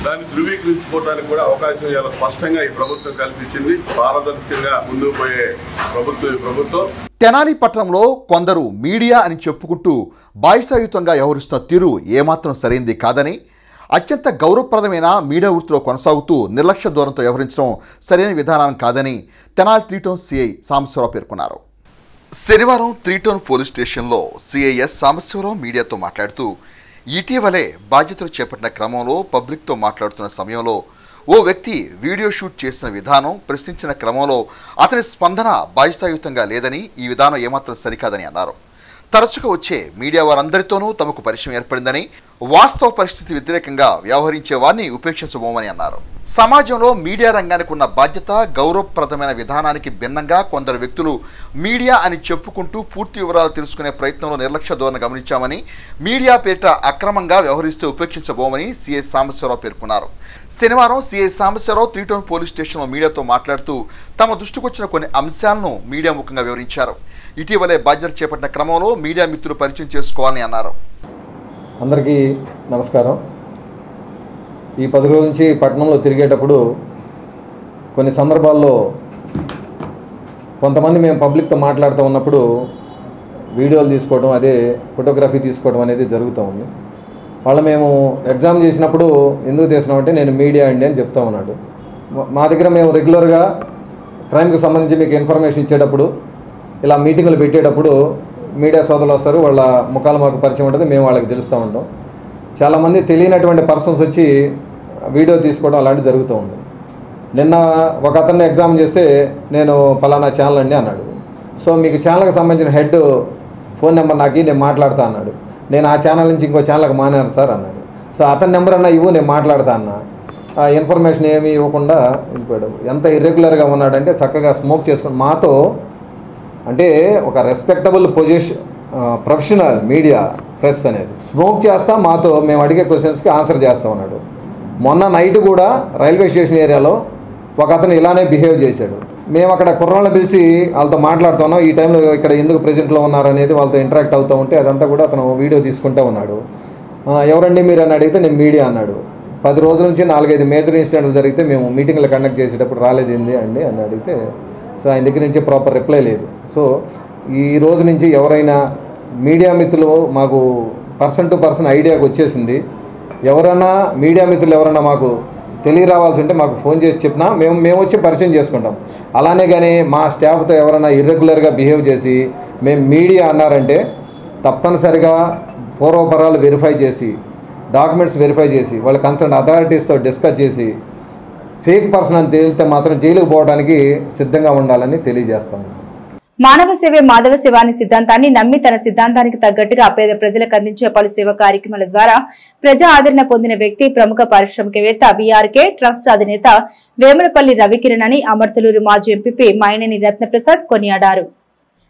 దాన్ని ధృవీకరించుకోవడానికి కూడా అవకాశం చాలా స్పష్టంగా ఈ ప్రభుత్వం కల్పించింది. పారదర్శకంగా ముందుకు పోయే ప్రభుత్వం ఈ ప్రభుత్వం. తెనాలి పట్టణంలో కొందరు మీడియా అని చెప్పుకుంటూ బాధ్యతాయుతంగా వ్యవహరిస్తున్న తీరు ఏమాత్రం సరైంది కాదని, అత్యంత గౌరవప్రదమైన మీడియా వృత్తిలో కొనసాగుతూ నిర్లక్ష్య ధోరణితో వ్యవహరించడం సరైన విధానం కాదని తెనాలి 3 టౌన్ సిఐ సాంబశివరావు పేర్కొన్నారు. శనివారం 3 టౌన్ పోలీస్ స్టేషన్లో సిఐఎస్ సాంబశివరావు మీడియాతో మాట్లాడుతూ, ఇటీవలే బాధ్యతలు చేపట్టిన క్రమంలో పబ్లిక్తో మాట్లాడుతున్న సమయంలో ఓ వ్యక్తి వీడియో షూట్ చేసిన విధానం ప్రశ్నించిన క్రమంలో అతని స్పందన బాధ్యతాయుతంగా లేదని, ఈ విధానం ఏమాత్రం సరికాదని అన్నారు. తరచుగా వచ్చే మీడియా వారందరితోనూ తమకు పరిచయం ఏర్పడిందని, వాస్తవ పరిస్థితి వ్యతిరేకంగా వ్యవహరించే వారిని ఉపేక్షించబోమని అన్నారు. సమాజంలో మీడియా రంగానికి ఉన్న బాధ్యత, గౌరవప్రదమైన విధానానికి భిన్నంగా కొందరు వ్యక్తులు మీడియా అని చెప్పుకుంటూ పూర్తి వివరాలు తెలుసుకునే ప్రయత్నంలో నిర్లక్ష్య ధోరణి గమనించామని, మీడియా పేరిట అక్రమంగా వ్యవహరిస్తే ఉపేక్షించబోమని సిఐ సాంబశివరావు పేర్కొన్నారు. శనివారం సిఐ సాంబశివరావు 3 టౌన్ పోలీస్ స్టేషన్లో మీడియాతో మాట్లాడుతూ తమ దృష్టికొచ్చిన కొన్ని అంశాలను మీడియా ముఖంగా వివరించారు. ఇటీవలే బాధ్యత చేపట్టిన క్రమంలో మీడియా మిత్రులు పరిచయం చేసుకోవాలని అన్నారు. అందరికీ నమస్కారం. ఈ 10 రోజుల నుంచి పట్టణంలో తిరిగేటప్పుడు కొన్ని సందర్భాల్లో కొంతమంది మేము పబ్లిక్తో మాట్లాడుతూ ఉన్నప్పుడు వీడియోలు తీసుకోవడం, అదే ఫోటోగ్రఫీ తీసుకోవడం అనేది జరుగుతూ ఉంది. వాళ్ళు మేము ఎగ్జామ్ చేసినప్పుడు ఎందుకు తీసినామంటే నేను మీడియా అండి అని చెప్తా ఉన్నాడు. మా దగ్గర మేము రెగ్యులర్గా క్రైమ్కి సంబంధించి మీకు ఇన్ఫర్మేషన్ ఇచ్చేటప్పుడు, ఇలా మీటింగులు పెట్టేటప్పుడు మీడియా సోదరులు వస్తారు, వాళ్ళ ముఖాలు మాకు పరిచయం ఉంటుంది, మేము వాళ్ళకి తెలుస్తూ ఉంటాం. చాలామంది తెలియనటువంటి పర్సన్స్ వచ్చి వీడియో తీసుకోవడం అలాంటివి జరుగుతూ ఉంది. నిన్న ఒక అతన్ని ఎగ్జామ్ చేస్తే నేను పలానా ఛానల్ అండి అన్నాడు. సో మీకు ఛానల్కి సంబంధించిన హెడ్ ఫోన్ నెంబర్ నాకు నేను మాట్లాడుతా అన్నాడు. నేను ఆ ఛానల్ నుంచి ఇంకో ఛానల్కి మానేరు సార్ అన్నాడు. సో అతని నెంబర్ అన్నా ఇవ్వు, నేను మాట్లాడతా అన్న. ఆ ఇన్ఫర్మేషన్ ఏమీ ఇవ్వకుండా వెళ్ళిపోయాడు. ఎంత ఇర్రెగ్యులర్గా ఉన్నాడంటే చక్కగా స్మోక్ చేసుకుని మాతో, అంటే ఒక respectable position professional media press అనేది స్మోక్ చేస్తా మాతో మేము అడిగే క్వశ్చన్స్కి ఆన్సర్ చేస్తూ ఉన్నాడు. మొన్న నైట్ కూడా రైల్వే స్టేషన్ ఏరియాలో ఒక అతను ఇలానే బిహేవ్ చేశాడు. మేము అక్కడ కుర్రాళ్ళని పిలిచి వాళ్ళతో మాట్లాడుతున్నాం, ఈ టైంలో ఇక్కడ ఎందుకు ప్రెజెంట్లో ఉన్నారనేది వాళ్ళతో ఇంటరాక్ట్ అవుతూ ఉంటే అదంతా కూడా అతను వీడియో తీసుకుంటూ ఉన్నాడు. ఎవరండి మీరు అని అడిగితే నేను మీడియా అన్నాడు. 10 రోజుల నుంచి 4-5 మేజర్ ఇన్సిడెంట్లు జరిగితే మేము మీటింగ్లు కండక్ట్ చేసేటప్పుడు రాలేదండి అండి అని అడిగితే సో ఆయన దగ్గర నుంచి ప్రాపర్ రిప్లై లేదు. సో ఈ రోజు నుంచి ఎవరైనా మీడియా మిత్రులు మాకు పర్సన్ టు పర్సన్ ఐడియాకి వచ్చేసింది. ఎవరైనా మీడియా మిత్రులు ఎవరైనా మాకు తెలియరావాల్సి ఉంటే మాకు ఫోన్ చేసి చెప్పినా మేము వచ్చి పరిచయం చేసుకుంటాం. అలానే కానీ మా స్టాఫ్తో ఎవరైనా ఇర్రెగ్యులర్గా బిహేవ్ చేసి మేము మీడియా అన్నారంటే తప్పనిసరిగా పూర్వపరాలు వెరిఫై చేసి, డాక్యుమెంట్స్ వెరిఫై చేసి, వాళ్ళ కన్సర్న్ అథారిటీస్తో డిస్కస్ చేసి ఫేక్ పర్సన్ అని తేలితే మాత్రం జైలుకు పోవడానికి సిద్ధంగా ఉండాలని తెలియజేస్తాము. మానవ సేవే మాధవ సేవ అనే సిద్ధాంతాన్ని నమ్మి తన సిద్ధాంతానికి తగ్గట్టుగా పేద ప్రజలకు అందించే పలు సేవా కార్యక్రమాల ద్వారా ప్రజా ఆదరణ పొందిన వ్యక్తి ప్రముఖ పారిశ్రామికవేత్త వీఆర్కే ట్రస్ట్ అధినేత వేములపల్లి రవికిరణ్ అని అమర్తలూరు మాజీ ఎంపీ మైనేని రత్నప్రసాద్ కొనియాడారు.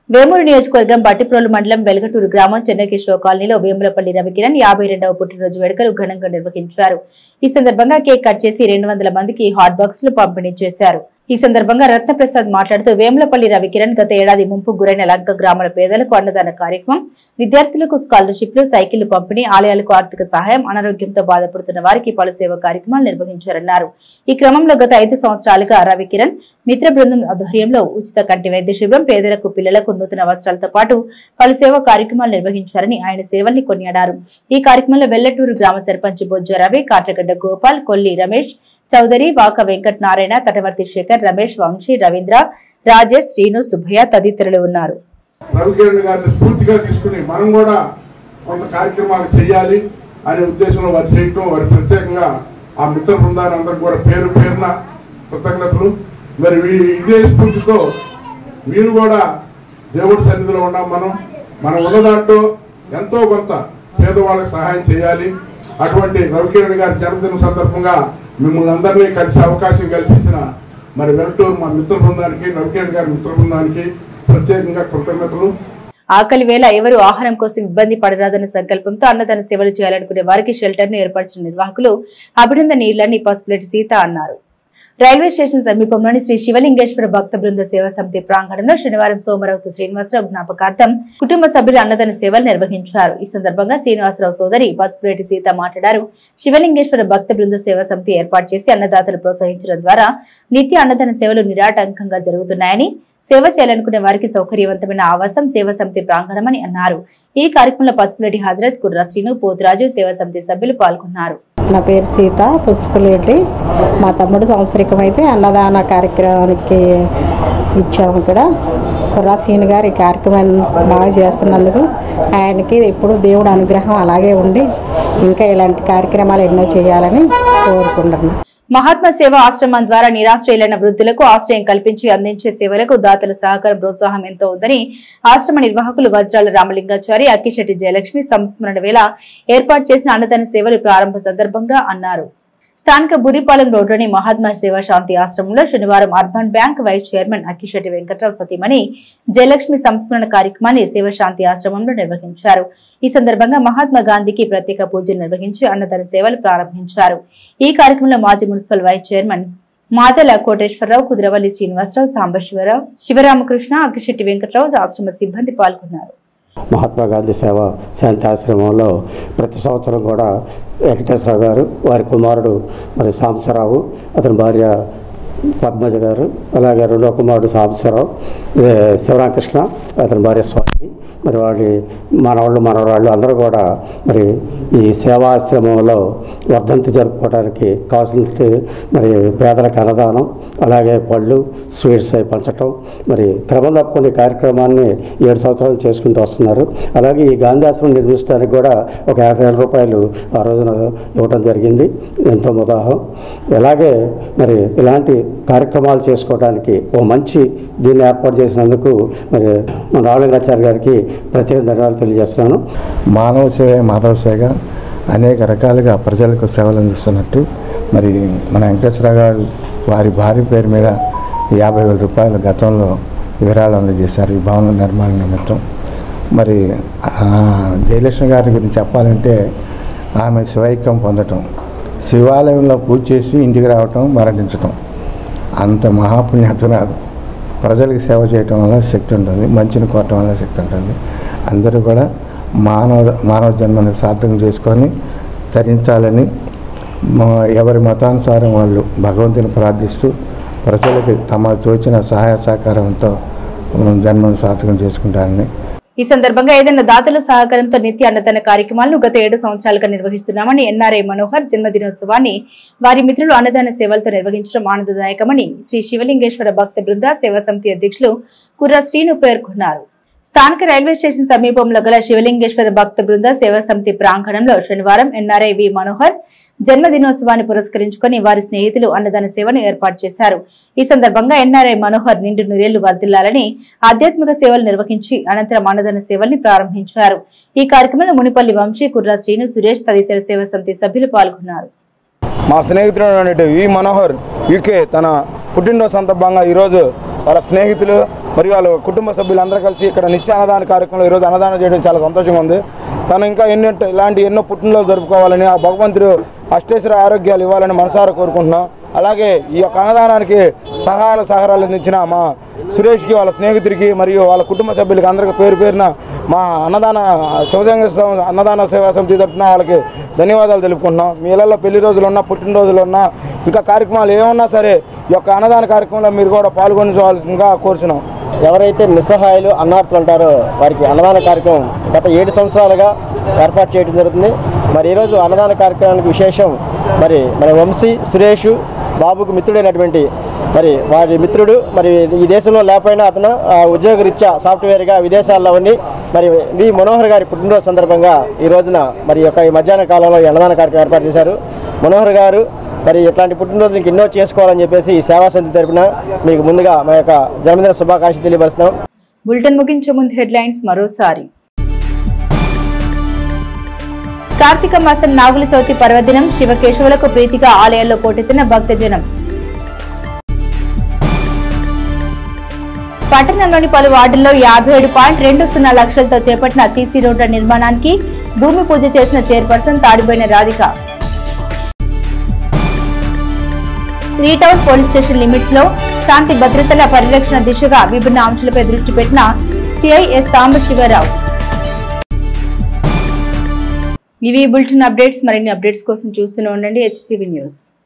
వేమూరు నియోజకవర్గం బట్టిప్రోలు మండలం వెలగటూరు గ్రామం చెన్నకేశవ కాలనీలో వేములపల్లి రవికిరణ్ 52వ పుట్టినరోజు వేడుకలు ఘనంగా నిర్వహించారు. ఈ సందర్భంగా కేక్ కట్ చేసి 200 మందికి హాట్ బాక్సులు పంపిణీ చేశారు. ఈ సందర్భంగా రత్నప్రసాద్ మాట్లాడుతూ వేములపల్లి రవికిరణ్ గత ఏడాది ముంపు గురైన లంక గ్రామాల పేదలకు అన్నదాన కార్యక్రమం, విద్యార్థులకు స్కాలర్షిప్లు, సైకిళ్లు పంపిణీ, ఆలయాలకు ఆర్థిక సహాయం, అనారోగ్యంతో బాధపడుతున్న వారికి పలు సేవా కార్యక్రమాలు నిర్వహించారన్నారు. ఈ క్రమంలో గత 5 సంవత్సరాలుగా రవికిరణ్ మిత్ర బృందం ఆధ్వర్యంలో ఉచిత కంటి వైద్య శిబిరం, పేదలకు పిల్లలకు నూతన వస్త్రాలతో పాటు పలు సేవా కార్యక్రమాలు నిర్వహించారని ఆయన సేవల్ని కొనియాడారు. ఈ కార్యక్రమంలో వెల్లటూరు గ్రామ సర్పంచ్ బొజ్జ రవి, కాట్రగడ్డ గోపాల్, కొల్లి రమేష్ చౌదరి, వాక వెంకట నారాయణ, తటవర్తి శేఖర్, రమేష్, వంశీ, రవీంద్ర, రాజేష్, శ్రీను, సుబ్బయ్య తదితరులు ఉన్నారు. రవికిరణ్ గారిని స్ఫూర్తిగా తీసుకుని మనం కూడా కొంత కార్యక్రమాలు చేయాలి అనే ఉద్దేశంలో వారు చేయటం, వారి ప్రత్యేకంగా ఆ మిత్ర బృందాన్ని అందరూ కూడా పేరు పేరున కృతజ్ఞతలు. మరి ఇదే స్ఫూర్తితో మీరు కూడా దేవుడి సన్నిధిలో ఉన్నాం. మనం ఉన్నదాంట్లో ఎంతో కొంత పేదవాళ్ళకి సహాయం చేయాలి. అటువంటి రవికిరణ్ గారి జన్మదిన సందర్భంగా మిమ్మల్ని అందరినీ కలిసే అవకాశం కల్పించిన మరి వెల్లటూరు మా మిత్ర బృందానికి, రవికిరణ్ గారి మిత్ర బృందానికి ప్రత్యేకంగా కృతజ్ఞతలు. ఆకలి వేళ ఎవరు ఆహారం కోసం ఇబ్బంది పడరాదన్న సంకల్పంతో అన్నదాన సేవలు చేయాలనుకునే వారికి షెల్టర్ ను ఏర్పరిచిన నిర్వాహకులు అభినందన నీళ్లని పసుపులేటి సీత అన్నారు. రైల్వే స్టేషన్ సమీపంలోని శ్రీ శివలింగేశ్వర భక్త బృంద సేవా సమితి ప్రాంగణంలో శనివారం సోమరావుతు శ్రీనివాసరావు జ్ఞాపకార్థం కుటుంబ సభ్యులు అన్నదాన సేవలు నిర్వహించారు. ఈ సందర్భంగా శ్రీనివాసరావు సోదరి పసుపులేటి సీత మాట్లాడారు. శివలింగేశ్వర భక్త బృంద సేవా సమితి ఏర్పాటు చేసి అన్నదాతలు ప్రోత్సహించడం ద్వారా నిత్య అన్నదాన సేవలు నిరాటంకంగా జరుగుతున్నాయని, సేవ చేయాలనుకునే వారికి సౌకర్యవంతమైన ఆవాసం సేవా సమితి ప్రాంగణమని అన్నారు. ఈ కార్యక్రమంలో పసుపులేటి హజరత్, కుర్రా శ్రీను, పోతురాజు సేవా సమితి సభ్యులు పాల్గొన్నారు. నా పేరు సీత, పసుపులేటి. మా తమ్ముడు సంవత్సరికం అయితే అన్నదాన కార్యక్రమానికి ఇచ్చాము. ఇక్కడ కుర్రా శ్రీను గారు ఈ కార్యక్రమాన్ని బాగా చేస్తున్నందుకు ఆయనకి ఎప్పుడు దేవుడు అనుగ్రహం అలాగే ఉండి ఇంకా ఇలాంటి కార్యక్రమాలు ఎన్నో చేయాలని కోరుకుంటున్నాను. మహాత్మా సేవా ఆశ్రమం ద్వారా నిరాశ్రయులైన వృద్ధులకు ఆశ్రయం కల్పించి అందించే సేవలకు దాతల సహకారం, ప్రోత్సాహం ఎంతో ఉందని ఆశ్రమ నిర్వాహకులు వజ్రాల రామలింగాచారి, అక్కిశెట్టి జయలక్ష్మి సంస్మరణ వేళ ఏర్పాటు చేసిన అన్నదాన సేవలు ప్రారంభ సందర్భంగా అన్నారు. స్థానిక బురిపాలెం రోడ్లోని మహాత్మా సేవా శాంతి ఆశ్రమంలో శనివారం urban bank vice chairman Akkisetti Venkatrao సతీమణి జయలక్ష్మి సంస్మరణ కార్యక్రమాన్ని సేవా శాంతి ఆశ్రమంలో నిర్వహించారు. ఈ సందర్భంగా మహాత్మా గాంధీకి ప్రత్యేక పూజలు నిర్వహించి అన్నదాన సేవలు ప్రారంభించారు. ఈ కార్యక్రమంలో మాజీ municipal vice chairman Madala Koteswararao, Kudiravalli Srinivasarao, Sambasivarao, Sivaramakrishna, Akkisetti Venkatrao, ఆశ్రమ సిబ్బంది పాల్గొన్నారు. మహాత్మా గాంధీ సేవ శాంతి ఆశ్రమంలో ప్రతి సంవత్సరం కూడా వెంకటేశ్వరరావు గారు, వారి కుమారుడు మరి సాంబశివరావు, అతని భార్య పద్మజ గారు, అలాగే రెండో కుమారుడు సాంబశివరావు, శివరామకృష్ణ, అతని భార్య స్వాతి, మరి వాళ్ళ మనవరాళ్ళు అందరూ కూడా మరి ఈ సేవాశ్రమంలో వర్ధంతి జరుపుకోవడానికి కావాల్సిన మరి పేదలకు అన్నదానం, అలాగే పళ్ళు, స్వీట్స్ అవి పంచటం, మరి క్రమం తప్పకుండా కార్యక్రమాన్ని 7 సంవత్సరాలు చేసుకుంటూ వస్తున్నారు. అలాగే ఈ గాంధీ ఆశ్రమం నిర్మించడానికి కూడా ఒక 50,000 రూపాయలు ఆ రోజున ఇవ్వడం జరిగింది. ఎంతో ఉదాహరణ. అలాగే మరి ఇలాంటి కార్యక్రమాలు చేసుకోవడానికి ఓ మంచి దీన్ని ఏర్పాటు చేసినందుకు మరి మన రామలింగాచార్య గారికి ప్రత్యేక ధన్యవాదాలు తెలియజేస్తున్నాను. మానవ సేవ మాధవ సేవ అనేక రకాలుగా ప్రజలకు సేవలు అందిస్తున్నట్టు మరి మన వెంకటేశ్వర గారు వారి భార్య పేరు మీద 50,000 రూపాయలు గతంలో విరాళం అందజేశారు ఈ భవన నిర్మాణ నిమిత్తం. మరి జయలక్ష్మి గారి గురించి చెప్పాలంటే ఆమె శివైక్యం పొందటం, శివాలయంలో పూజ చేసి ఇంటికి రావటం, మరణించటం, అంత మహాపుణ్యాత్మరాలు. ప్రజలకు సేవ చేయటం వల్ల శక్తి ఉంటుంది, మంచిని కోరటం వల్ల శక్తి ఉంటుంది. అందరూ కూడా మానవ జన్మని సార్థకం చేసుకొని తరించాలని ఎవరి మతానుసారం వాళ్ళు భగవంతుని ప్రార్థిస్తూ ప్రజలకి తమ తోచిన సహాయ సహకారంతో జన్మను సార్థకం చేసుకుంటారని. ఈ సందర్భంగా ఏదైనా దాతల సహకారంతో నిత్య అన్నదాన కార్యక్రమాలను గత 7 సంవత్సరాలుగా నిర్వహిస్తున్నామని ఎన్ఆర్ఐ మనోహర్ జన్మదినోత్సవాన్ని వారి మిత్రులు అన్నదాన సేవలతో నిర్వహించడం ఆనందదాయకమని శ్రీ శివలింగేశ్వర భక్త బృంద సేవా సమితి అధ్యక్షులు కుర్రా శ్రీను పేర్కొన్నారు. స్థానిక రైల్వే స్టేషన్ సమీపంలో గల శివలింగేశ్వర భక్త బృంద సేవా సమితి ప్రాంగణంలో శనివారం ఎన్ఆర్ఐ వి మనోహర్ జన్మదినోత్సవాన్ని పురస్కరించుకుని వారి స్నేహితులు అన్నదాన సేవను ఏర్పాటు చేశారు. ఈ సందర్భంగా ఎన్ఆర్ఐ మనోహర్ నిండు నూరేళ్లు వర్ధిల్లాలని ఆధ్యాత్మిక సేవలు నిర్వహించి అనంతరం అన్నదాన సేవల్ని ప్రారంభించారు. ఈ కార్యక్రమంలో మునిపల్లి వంశీ, కుర్రా శ్రీను, సురేష్ తదితర సేవా సమితి సభ్యులు పాల్గొన్నారు. మా స్నేహితుడు వి మనోహర్ యూకే తన పుట్టినరోజు సందర్భంగా ఈరోజు వాళ్ళ స్నేహితులు మరియు వాళ్ళ కుటుంబ సభ్యులందరూ కలిసి ఇక్కడ నిత్య అన్నదాన కార్యక్రమంలో ఈరోజు అన్నదానం చేయడం చాలా సంతోషంగా ఉంది. తను ఇంకా ఇలాంటి ఎన్నో పుట్టినరోజు జరుపుకోవాలని, ఆ భగవంతుడు అష్టేశ్వర ఆరోగ్యాలు ఇవ్వాలని మనసారా కోరుకుంటున్నాం. అలాగే ఈ యొక్క అన్నదానానికి సహారాలు అందించిన మా సురేష్కి వాళ్ళ స్నేహితుడికి మరియు వాళ్ళ కుటుంబ సభ్యులకి అందరికీ పేరు పేరున మా అన్నదాన సేవా సమితి తరఫున వాళ్ళకి ధన్యవాదాలు తెలుపుకుంటున్నాం. మీ ఇళ్లలో పెళ్లి రోజులు ఉన్నా, పుట్టినరోజులు ఉన్నా, ఇంకా కార్యక్రమాలు ఏమన్నా సరే ఈ యొక్క అన్నదాన కార్యక్రమంలో మీరు కూడా పాల్గొనవలసిందిగా కోరుచున్నాం. ఎవరైతే నిస్సహాయులు అన్నార్థులు ఉంటారో వారికి అన్నదాన కార్యక్రమం గత 7 సంవత్సరాలుగా ఏర్పాటు చేయడం జరుగుతుంది. మరి ఈరోజు అన్నదాన కార్యక్రమానికి విశేషం మరి మన వంశీ సురేష్ బాబుకు మిత్రుడైనటువంటి మరి వారి మిత్రుడు మరి ఈ దేశంలో లేకపోయినా అతను ఉద్యోగరీత్యా సాఫ్ట్వేర్గా విదేశాల్లో ఉండి మరి వి మనోహర్ గారి పుట్టినరోజు సందర్భంగా ఈ రోజున మరి ఈ మధ్యాహ్న కాలంలో ఈ అన్నదాన కార్యక్రమం ఏర్పాటు చేశారు. మనోహర్ గారు మరి ఇట్లాంటి పుట్టినరోజులకి ఎన్నో చేసుకోవాలని చెప్పేసి ఈ సేవా సమితి తరపున మీకు ముందుగా మా యొక్క జన్మదిన శుభాకాంక్షలు తెలియపరుస్తున్నాం. బులెటిన్ ముగించే ముందు హెడ్లైన్స్ మరోసారి. కార్తీక మాసం నాగుల చవితి పర్వదినం శివకేశవులకు ప్రీతిగా ఆలయాల్లో పోటెత్తిన భక్తజనం. పట్టణంలోని పలు వార్డుల్లో 57.20 లక్షలతో చేపట్టిన సీసీ రోడ్ల నిర్మాణానికి భూమి పూజ చేసిన chairperson Tadiboyina Radhika. 3 town police station limits లో శాంతి భద్రతల పరిరక్షణ దిశగా విభిన్న అంశాలపై దృష్టి పెట్టిన సిఐ ఎస్ సాంబశివరావు. ఇవి బులెటిన్ అప్డేట్స్. మరిన్ని అప్డేట్స్ కోసం చూస్తూనే ఉండండి HCV న్యూస్.